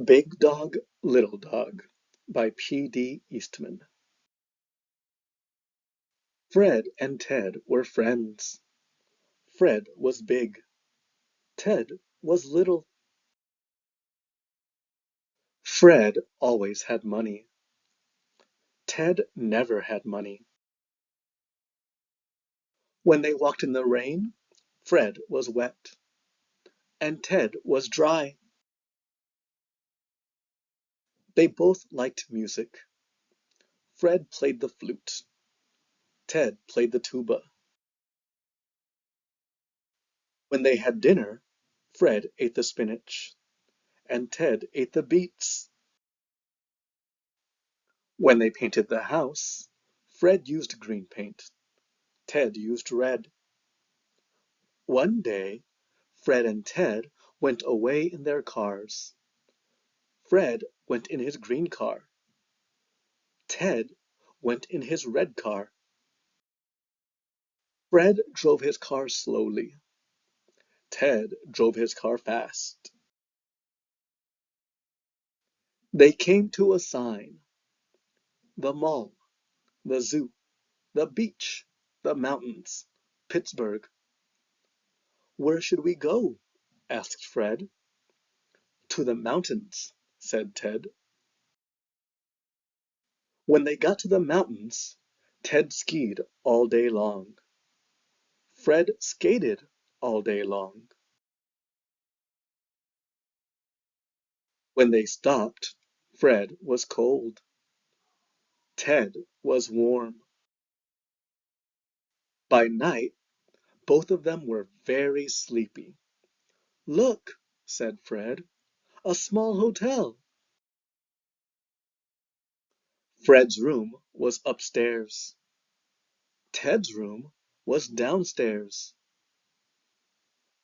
Big Dog, Little Dog by P D Eastman. Fred and Ted were friends. Fred was big. Ted was little. Fred always had money. Ted never had money. When they walked in the rain, Fred was wet, and Ted was dry. They both liked music. Fred played the flute. Ted played the tuba. When they had dinner, Fred ate the spinach, and Ted ate the beets. When they painted the house, Fred used green paint. Ted used red. One day, Fred and Ted went away in their cars. Fred went in his green car. Ted went in his red car. Fred drove his car slowly. Ted drove his car fast. They came to a sign. The mall, the zoo, the beach, the mountains, Pittsburgh. "Where should we go?" asked Fred. "To the mountains," said Ted. When they got to the mountains, Ted skied all day long. Fred skated all day long. When they stopped, Fred was cold. Ted was warm. By night, both of them were very sleepy. "Look," said Fred, "a small hotel." Fred's room was upstairs. Ted's room was downstairs.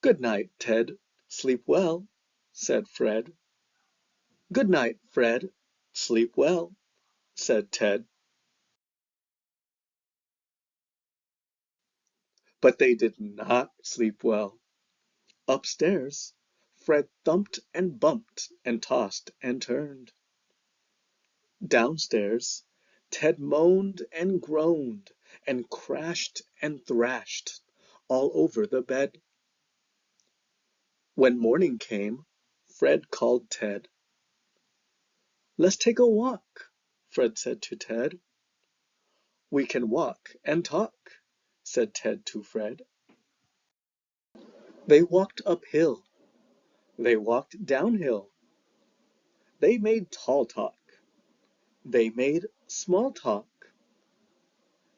"Good night, Ted. Sleep well," said Fred. "Good night, Fred. Sleep well," said Ted. But they did not sleep well. Upstairs, Fred thumped and bumped and tossed and turned. Downstairs, Ted moaned and groaned and crashed and thrashed all over the bed. When morning came, Fred called Ted. "Let's take a walk," Fred said to Ted. "We can walk and talk," said Ted to Fred. They walked uphill. They walked downhill. They made tall talk. They made small talk.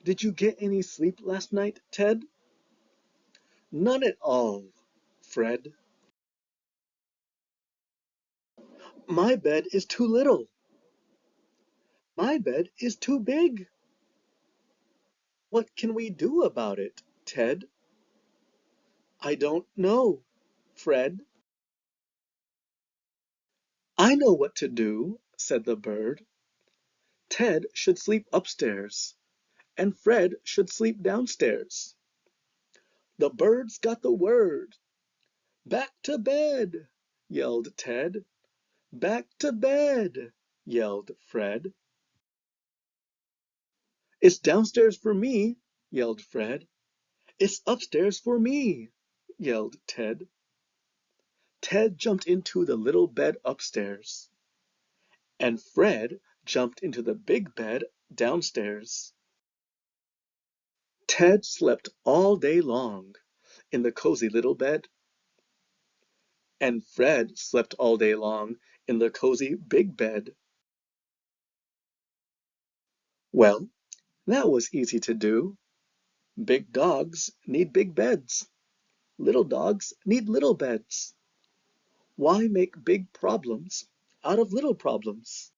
"Did you get any sleep last night, Ted?" "None at all, Fred. My bed is too little." "My bed is too big." "What can we do about it, Ted?" "I don't know, Fred." "I know what to do," said the bird. "Ted should sleep upstairs, and Fred should sleep downstairs." The birds got the word. "Back to bed!" yelled Ted. "Back to bed!" yelled Fred. "It's downstairs for me!" yelled Fred. "It's upstairs for me!" yelled Ted. Ted jumped into the little bed upstairs, and Fred jumped into the big bed downstairs. Ted slept all day long in the cozy little bed, and Fred slept all day long in the cozy big bed. Well, that was easy to do. Big dogs need big beds. Little dogs need little beds. Why make big problems out of little problems?